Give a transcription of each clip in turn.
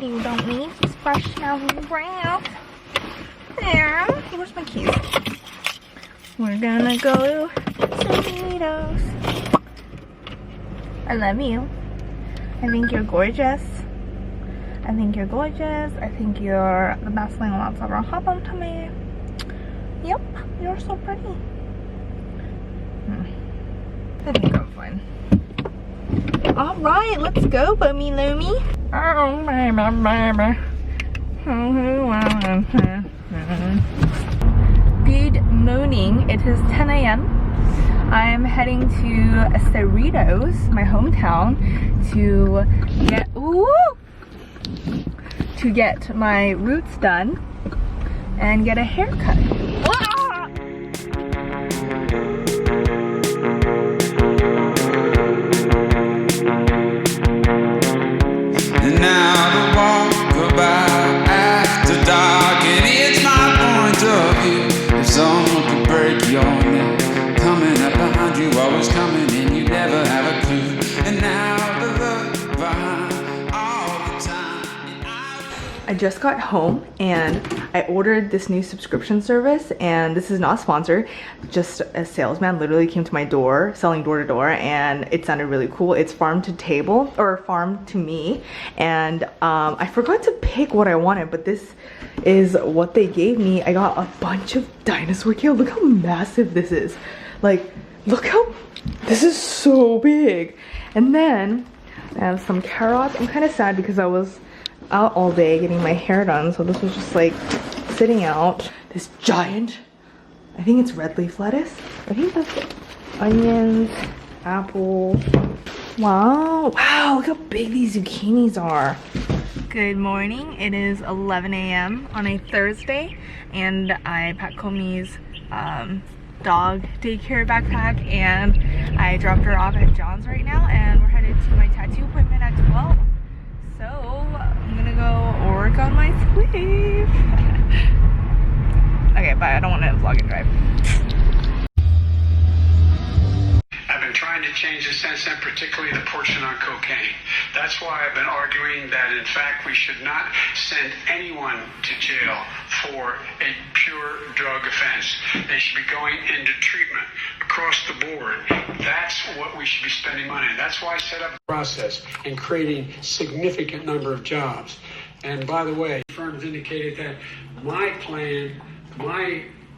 You don't need to splash down the brown. There. Where's my keys? We're gonna go to Tostitos. I love you. I think you're gorgeous. I think you're gorgeous. I think you're the best thing that's ever happened to me. Yep, you're so pretty. I think I'm fine. Alright, let's go, Bummy Loomy. Oh, baby, baby. Good morning. It is 10 a.m. I'm heading to Cerritos, my hometown, to get my roots done and get a haircut. And now the walkabout after dark, and it's my point of view. If someone could break your neck, coming up behind you, always coming in, you never have a clue. And now the look behind all the time. I just got home and I ordered this new subscription service, and this is not sponsored, just a salesman literally came to my door selling door to door, and it sounded really cool. It's farm to table, or farm to me, and I forgot to pick what I wanted, but this is what they gave me. I got a bunch of dinosaur kale. Look how massive this is. Like, look how, this is so big. And then I have some carrots. I'm kind of sad because I was out all day getting my hair done, so this was just like sitting out. This giant, I think it's red leaf lettuce. I think that's it. Onions, apples. Wow, look how big these zucchinis are. Good morning. It is 11 a.m. on a Thursday, and I packed Komi's dog daycare backpack, and I dropped her off at John's right now, and we're headed to my tattoo appointment at 12. So I'm gonna go work on my sleeve. Okay, bye. I don't want to vlog and drive. I've been trying to change the sense, and particularly the portion on cocaine. That's why I've been arguing that, in fact, we should not send anyone to jail for a pure drug offense. They should be going into treatment across the board. That's what we should be spending money on. That's why I set up a process and creating significant number of jobs. And by the way, firms indicated that my plan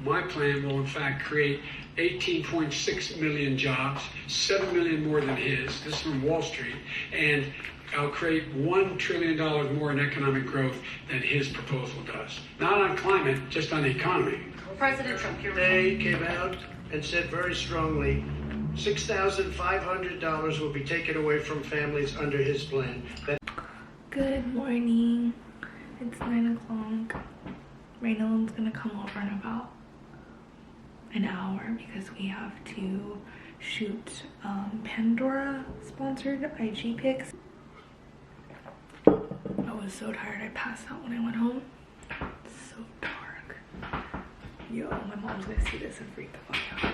will in fact create 18.6 million jobs, 7 million more than his. This is from Wall Street. And I'll create $1 trillion more in economic growth than his proposal does. Not on climate, just on the economy. President Trump They came out and said very strongly, $6,500 will be taken away from families under his plan. Good morning. It's 9 o'clock. Raynold's gonna come over in about an hour because we have to shoot Pandora sponsored IG pics. I was so tired I passed out when I went home. It's so dark. Yo, my mom's gonna see this and freak the fuck out.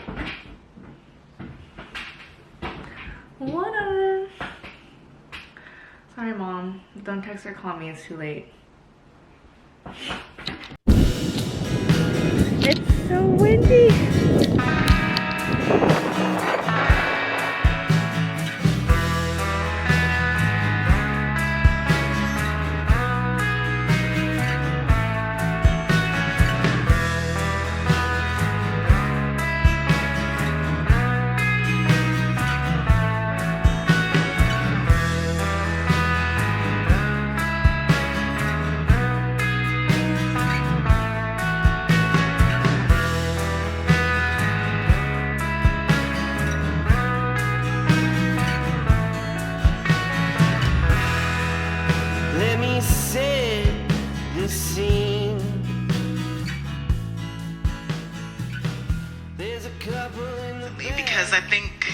What up? Sorry, Mom. Don't text or call me. It's too late. It's so windy. Because I think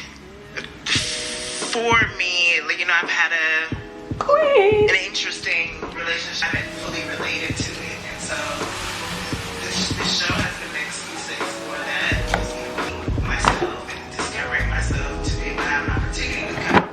for me, like, you know, I've had an interesting relationship. I haven't fully related to it, and so this show has been an exclusive for that. Just, you know, myself and discovering myself to be able to have an opportunity to come.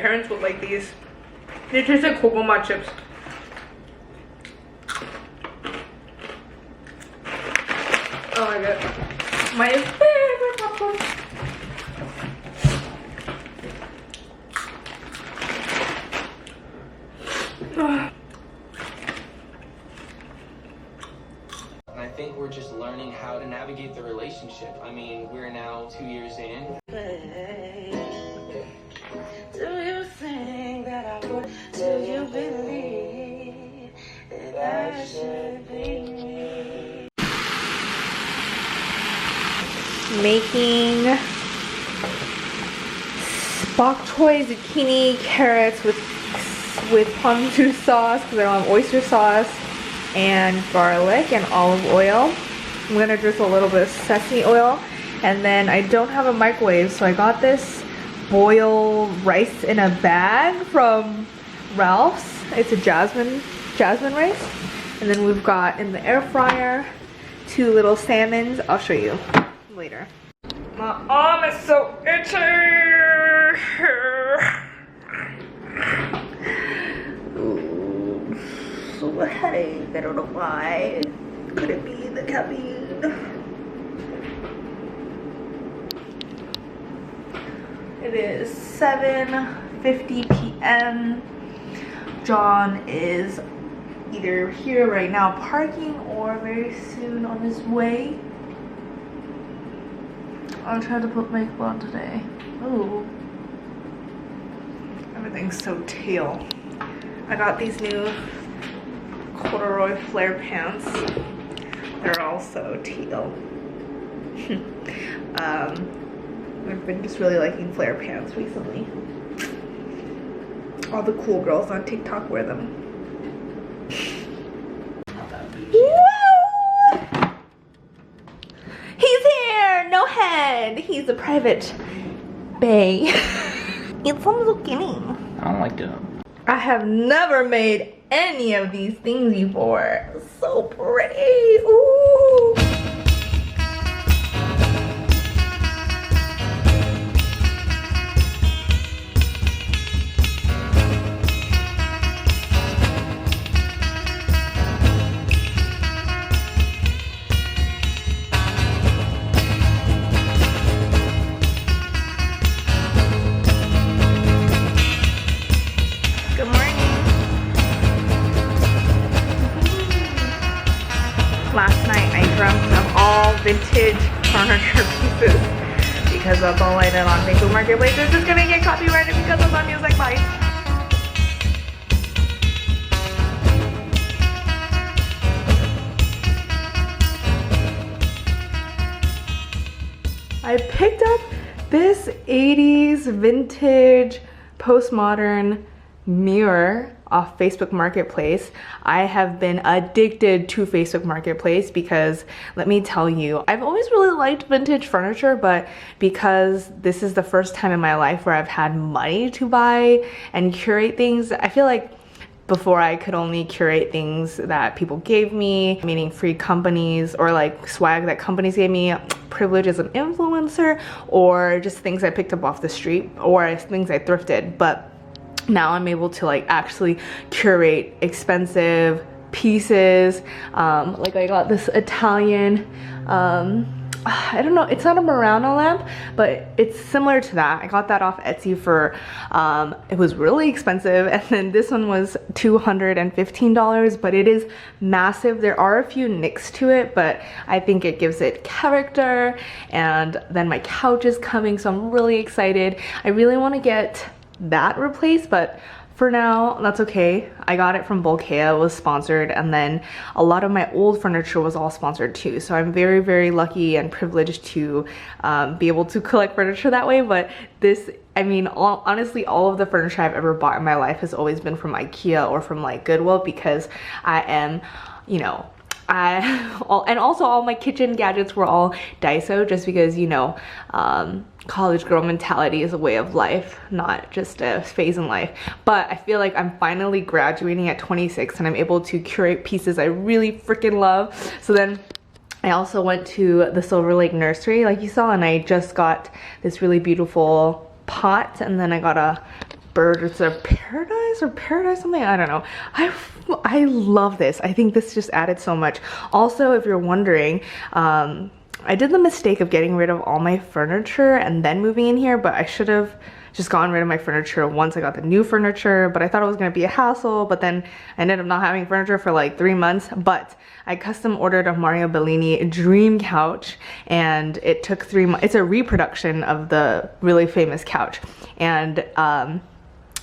parents would like these. They taste like coconut chips. Oh my god. My favorite popcorn. I think we're just learning how to navigate the relationship. I mean, we're now 2 years in. Do you think that I would? Do you believe that I should be me? Making bok choy, zucchini, carrots with ponzu sauce because I don't have oyster sauce, and garlic and olive oil. I'm gonna drizzle a little bit of sesame oil, and then I don't have a microwave, so I got this boil rice in a bag from Ralph's. It's a jasmine rice, and then we've got in the air fryer 2 little salmons. I'll show you later. My arm is so itchy. Ooh, so a headache. I don't know why. Could it be the caffeine? It is 7:50 p.m. John is either here right now parking or very soon on his way. I'll try to put makeup on today. Ooh. Everything's so teal. I got these new corduroy flare pants. They're also teal. I've been just really liking flare pants recently. All the cool girls on TikTok wear them. Woo! He's here! No head! He's a private bae. It's some zucchini. I don't like it. I have never made any of these things before. So pretty. Ooh. Last night I dreamt of all vintage furniture pieces because that's all I did on Facebook Marketplace. It's just gonna get copyrighted because of my music bites. I picked up this 80s vintage postmodern mirror off Facebook Marketplace. I have been addicted to Facebook Marketplace because let me tell you, I've always really liked vintage furniture, but because this is the first time in my life where I've had money to buy and curate things, I feel like before I could only curate things that people gave me, meaning free companies or like swag that companies gave me, privilege as an influencer, or just things I picked up off the street or things I thrifted. But now I'm able to like actually curate expensive pieces. Like I got this Italian, I don't know, it's not a Murano lamp, but it's similar to that. I got that off Etsy for, it was really expensive, and then this one was $215, but it is massive. There are a few nicks to it, but I think it gives it character. And then my couch is coming, so I'm really excited. I really want to get that replaced, but for now that's okay. I got it from Bulkea, it was sponsored, and then a lot of my old furniture was all sponsored too, so I'm very, very lucky and privileged to be able to collect furniture that way. But this, I mean, honestly, all of the furniture I've ever bought in my life has always been from IKEA or from like Goodwill, because I am, you know, and also all my kitchen gadgets were all Daiso, just because, you know, college girl mentality is a way of life, not just a phase in life. But I feel like I'm finally graduating at 26 and I'm able to curate pieces I really freaking love. So then I also went to the Silver Lake Nursery like you saw, and I just got this really beautiful pot, and then I got a bird. It's a paradise something, I don't know. I love this. I think this just added so much. Also, if you're wondering, I did the mistake of getting rid of all my furniture and then moving in here, but I should have just gotten rid of my furniture once I got the new furniture. But I thought it was gonna be a hassle, but then I ended up not having furniture for like 3 months. But I custom ordered a Mario Bellini dream couch, and it took 3 months. It's a reproduction of the really famous couch, and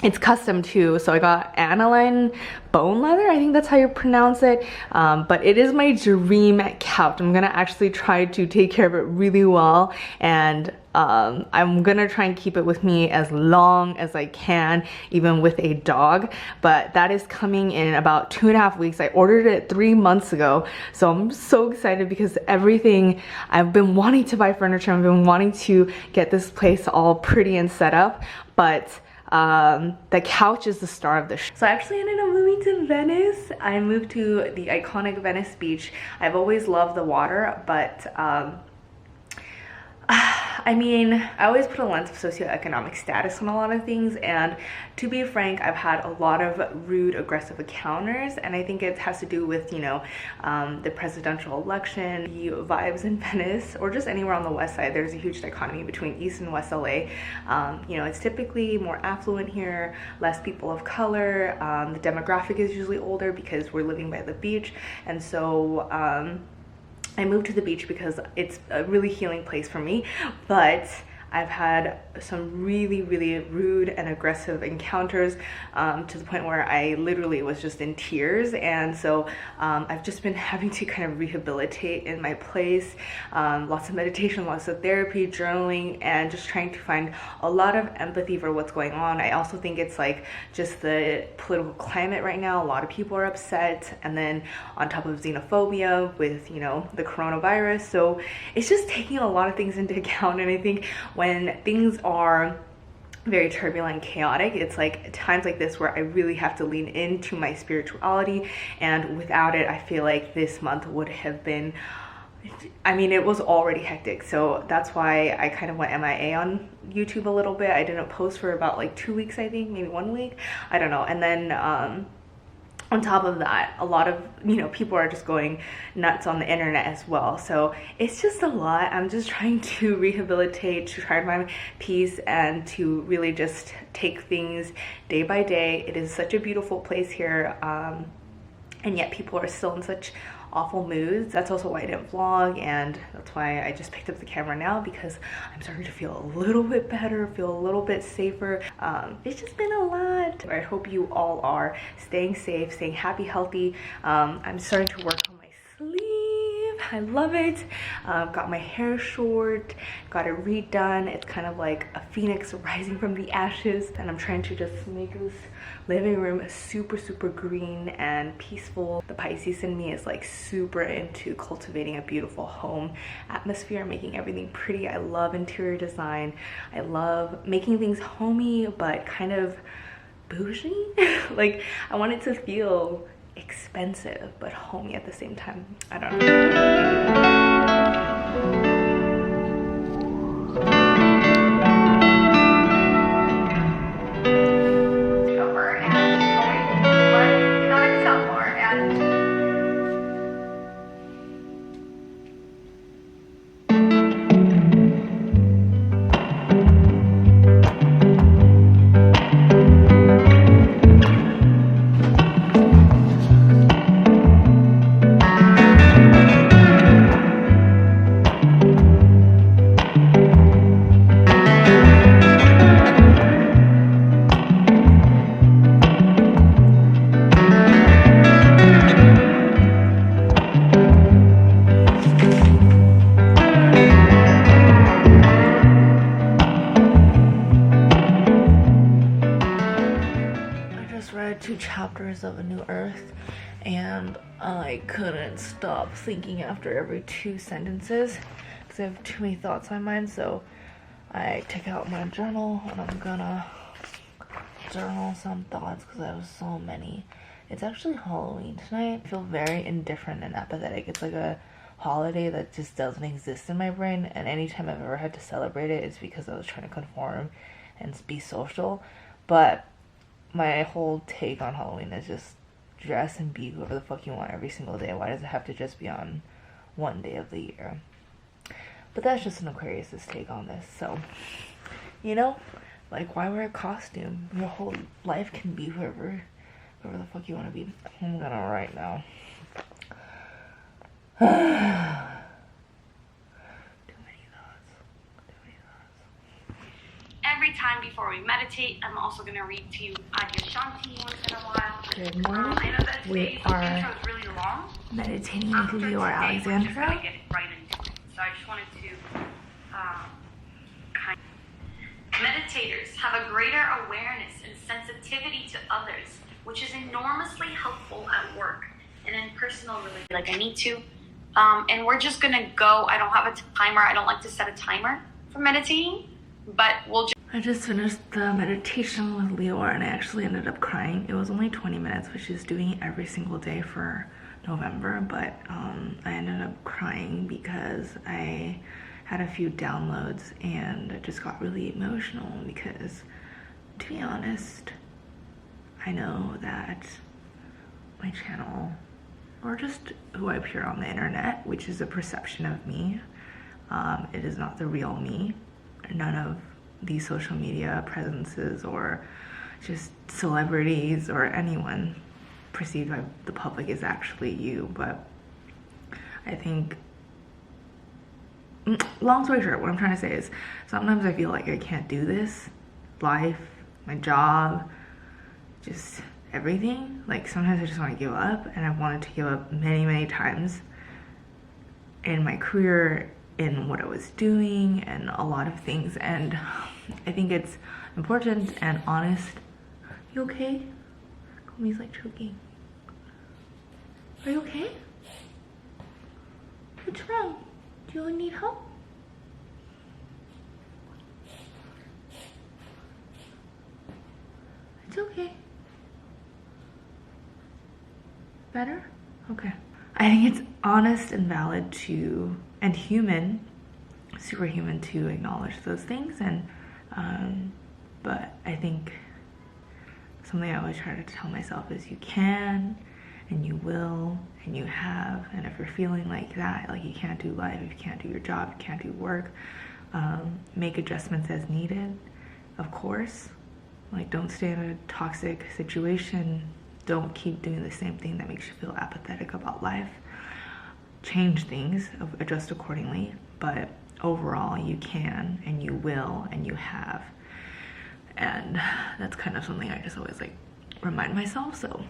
it's custom too, so I got aniline bone leather, I think that's how you pronounce it. But it is my dream couch. I'm gonna actually try to take care of it really well, and I'm gonna try and keep it with me as long as I can, even with a dog. But that is coming in about 2.5 weeks. I ordered it 3 months ago, so I'm so excited because everything, I've been wanting to buy furniture, I've been wanting to get this place all pretty and set up, but the couch is the star of the show. So I actually ended up moving to Venice. I moved to the iconic Venice Beach. I've always loved the water, but I mean, I always put a lens of socioeconomic status on a lot of things, and to be frank, I've had a lot of rude, aggressive encounters, and I think it has to do with, you know, the presidential election, the vibes in Venice, or just anywhere on the west side. There's a huge dichotomy between East and West LA. You know, it's typically more affluent here, less people of color. The demographic is usually older because we're living by the beach, and so I moved to the beach because it's a really healing place for me, but I've had some really rude and aggressive encounters to the point where I literally was just in tears. And so I've just been having to kind of rehabilitate in my place. Lots of meditation, lots of therapy, journaling, and just trying to find a lot of empathy for what's going on. I also think it's like just the political climate right now. A lot of people are upset, and then on top of xenophobia with, you know, the coronavirus. So it's just taking a lot of things into account. And I think when things are very turbulent and chaotic, it's like times like this where I really have to lean into my spirituality, and without it, I feel like this month would have been, I mean, it was already hectic. So that's why I kind of went MIA on YouTube a little bit. I didn't post for about like 2 weeks, I think, maybe 1 week, I don't know. And then on top of that, a lot of, you know, people are just going nuts on the internet as well. So it's just a lot. I'm just trying to rehabilitate, to try to find peace, and to really just take things day by day. It is such a beautiful place here, and yet people are still in such awful moods. That's also why I didn't vlog, and that's why I just picked up the camera now, because I'm starting to feel a little bit better, feel a little bit safer. It's just been a lot. I hope you all are staying safe, staying happy, healthy. I'm starting to work on my sleeve. I love it. Got my hair short, got it redone. It's kind of like a phoenix rising from the ashes, and I'm trying to just make this living room super green and peaceful. The Pisces in me is like super into cultivating a beautiful home atmosphere, making everything pretty. I love interior design. I love making things homey but kind of bougie. Like, I want it to feel expensive but homey at the same time. I don't know. Of A New Earth, and I couldn't stop thinking after every 2 sentences because I have too many thoughts on my mind. So I took out my journal and I'm gonna journal some thoughts because I have so many. It's actually Halloween tonight. I feel very indifferent and apathetic. It's like a holiday that just doesn't exist in my brain, and anytime I've ever had to celebrate it, it's because I was trying to conform and be social. But my whole take on Halloween is just dress and be whoever the fuck you want every single day. Why does it have to just be on one day of the year? But that's just an Aquarius's take on this. So, you know, like, why wear a costume? Your whole life can be whoever the fuck you want to be. I'm gonna write now. Too many thoughts. Every time before we meditate, I'm also going to read to you Adyashanti once in a while. Good morning. I know that We today's are intro is really long. meditating After with today, Leor we're just Alexandra. going to get right into it. So I just wanted to meditators have a greater awareness and sensitivity to others, which is enormously helpful at work and in personal relations. Like, I need to. And we're just going to go. I don't have a timer. I don't like to set a timer for meditating, but we'll just. I just finished the meditation with Leor and I actually ended up crying. It was only 20 minutes, but she's doing it every single day for November, but I ended up crying because I had a few downloads and I just got really emotional because, to be honest, I know that my channel, or just who I appear on the internet, which is a perception of me, it is not the real me. None of these social media presences or just celebrities or anyone perceived by the public is actually you. But I think, long story short, what I'm trying to say is sometimes I feel like I can't do this. Life, my job, just everything. Like, sometimes I just want to give up, and I've wanted to give up many times in my career, in what I was doing, and a lot of things. And I think it's important and honest. You okay? Komi's like choking. Are you okay? What's wrong? Do you need help? It's okay. Better? Okay. I think it's honest and valid to, and human, superhuman to acknowledge those things. And but I think something I always try to tell myself is you can, and you will, and you have. And if you're feeling like that, like you can't do life, if you can't do your job, you can't do work, make adjustments as needed, of course. Like, don't stay in a toxic situation. Don't keep doing the same thing that makes you feel apathetic about life. Change things, adjust accordingly, but overall you can, and you will, and you have. And that's kind of something I just always like remind myself. So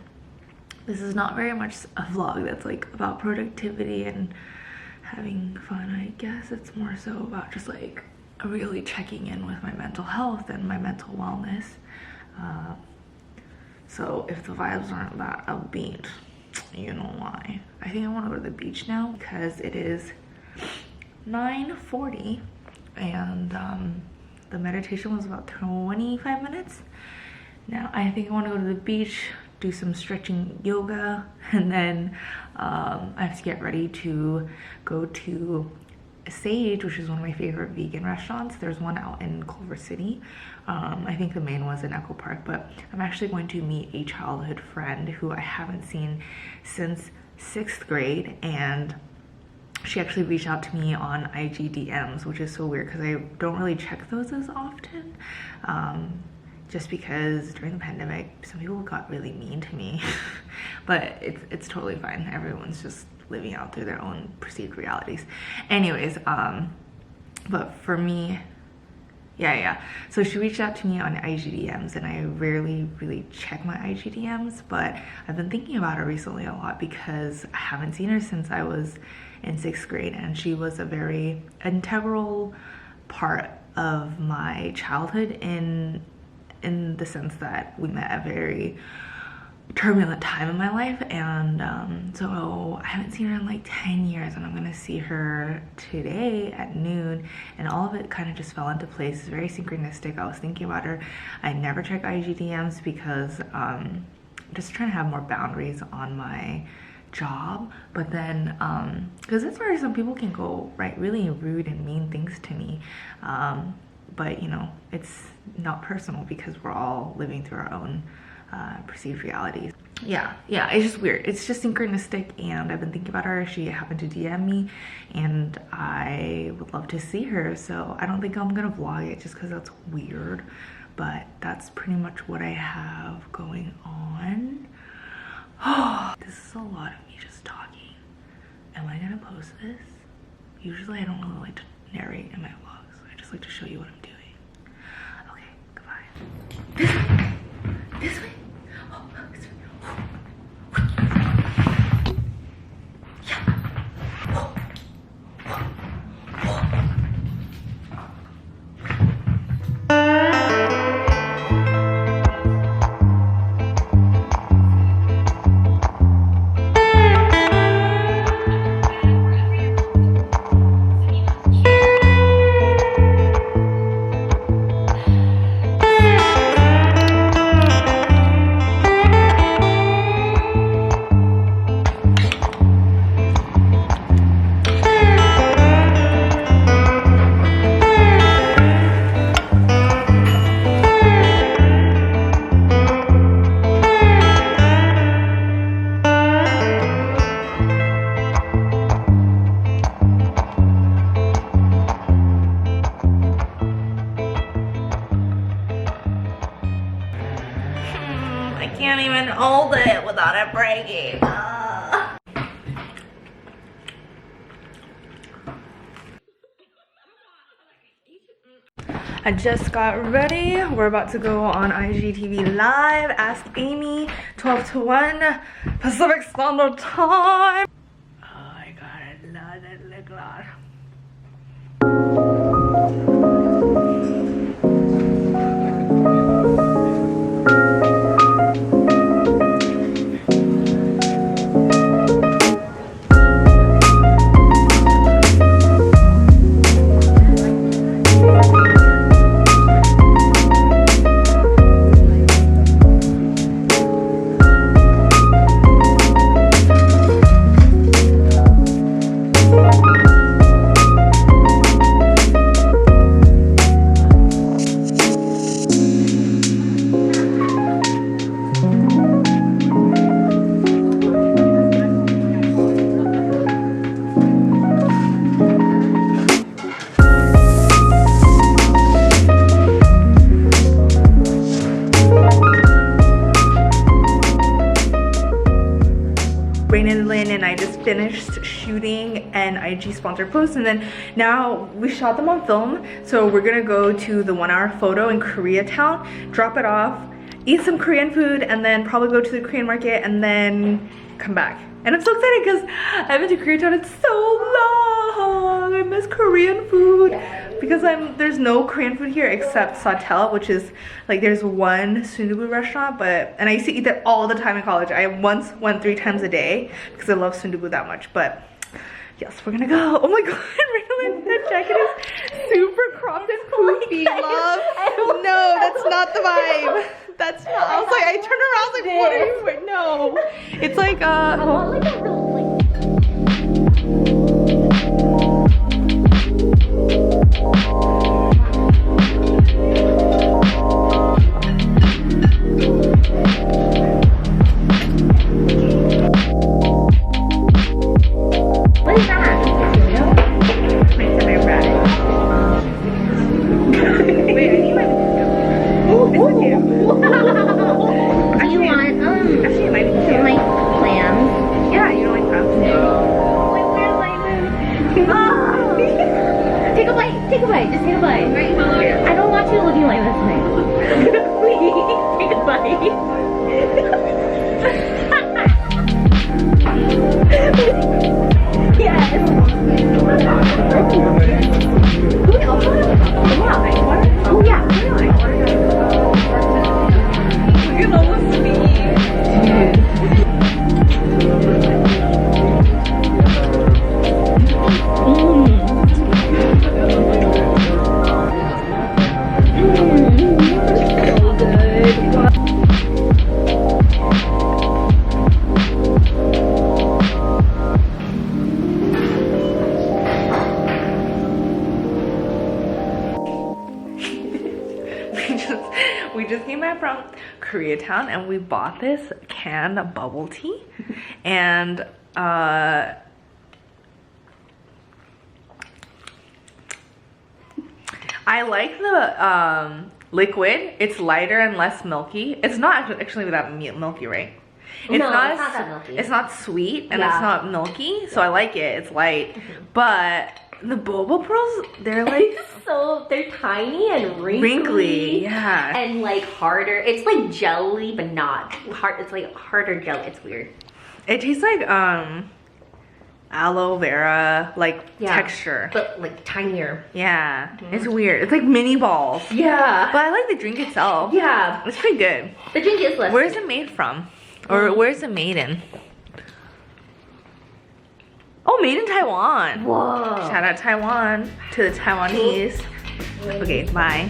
this is not very much a vlog that's like about productivity and having fun. I guess it's more so about just like really checking in with my mental health and my mental wellness. So if the vibes aren't that upbeat, you know why. I think I want to go to the beach now because it is 9:40 and the meditation was about 25 minutes. Now I think I want to go to the beach, do some stretching yoga, and then I have to get ready to go to Sage, which is one of my favorite vegan restaurants. There's one out in Culver City. I think the main was in Echo Park, but I'm actually going to meet a childhood friend who I haven't seen since 6th grade, and she actually reached out to me on IG DMs, which is so weird because I don't really check those as often, just because during the pandemic some people got really mean to me. But it's totally fine. Everyone's just living out through their own perceived realities. Anyways, but for me, yeah. So she reached out to me on IG DMs, and I rarely really check my IG DMs, but I've been thinking about her recently a lot because I haven't seen her since I was in 6th grade, and she was a very integral part of my childhood in the sense that we met at a very turbulent time in my life. And so I haven't seen her in like 10 years, and I'm gonna see her today at noon, and all of it kind of just fell into place. It's very synchronistic. I was thinking about her. I never check IG DMs because I'm just trying to have more boundaries on my job, but then because it's where some people can go right really rude and mean things to me, but you know, it's not personal because we're all living through our own perceived realities. Yeah, it's just weird. It's just synchronistic, and I've been thinking about her. She happened to DM me and I would love to see her, so I don't think I'm gonna vlog it just because that's weird, but that's pretty much what I have going on. Oh, this is a lot of me just talking. Am I gonna post this? Usually I don't really like to narrate in my vlogs. I just like to show you what I'm doing. Okay, goodbye. This way. This way. Oh, this way. Yeah. I can't even hold it without it breaking. I just got ready. We're about to go on IGTV Live. Ask Amy, 12 to 1 Pacific Standard Time. Oh my god, I love it. Look at that. And I just finished shooting an IG sponsored post, and then now we shot them on film, so we're gonna go to the 1 hour photo in Koreatown, drop it off, eat some Korean food, and then probably go to the Korean market and then come back. And I'm so excited because I haven't been to Koreatown in so long. I miss Korean food because there's no Korean food here except Satel, which is like there's one sundubu restaurant, and I used to eat that all the time in college. I once went 3 times a day because I love sundubu that much. But yes, we're gonna go. Oh my god, Raylan, that jacket is super cropped and poofy, love. No, that's not the vibe. That's not. I was like, I turned around, I was like, what are you wearing? No, it's like I want like a real What is that? Wait, I need my Ooh, Do you want actually, it might be some like clams? yeah, you know, Koreatown and we bought this canned bubble tea. And I like the liquid. It's lighter and less milky. It's not actually that milky, right? It's No, not, it's not that milky. It's not sweet and Yeah. it's not milky, so I like it. It's light. But the boba pearls, they're like So they're tiny and wrinkly, yeah. and like harder. It's like jelly, but not hard. It's like harder jelly. It's weird. It tastes like aloe vera like texture. but like tinier. Yeah, it's weird. It's like mini balls. Yeah, But I like the drink itself. yeah. It's pretty good. The drink is less. Where's it made from? Or where's it made in? Oh, made in Taiwan. Whoa. Shout out Taiwan to the Taiwanese. Okay, bye.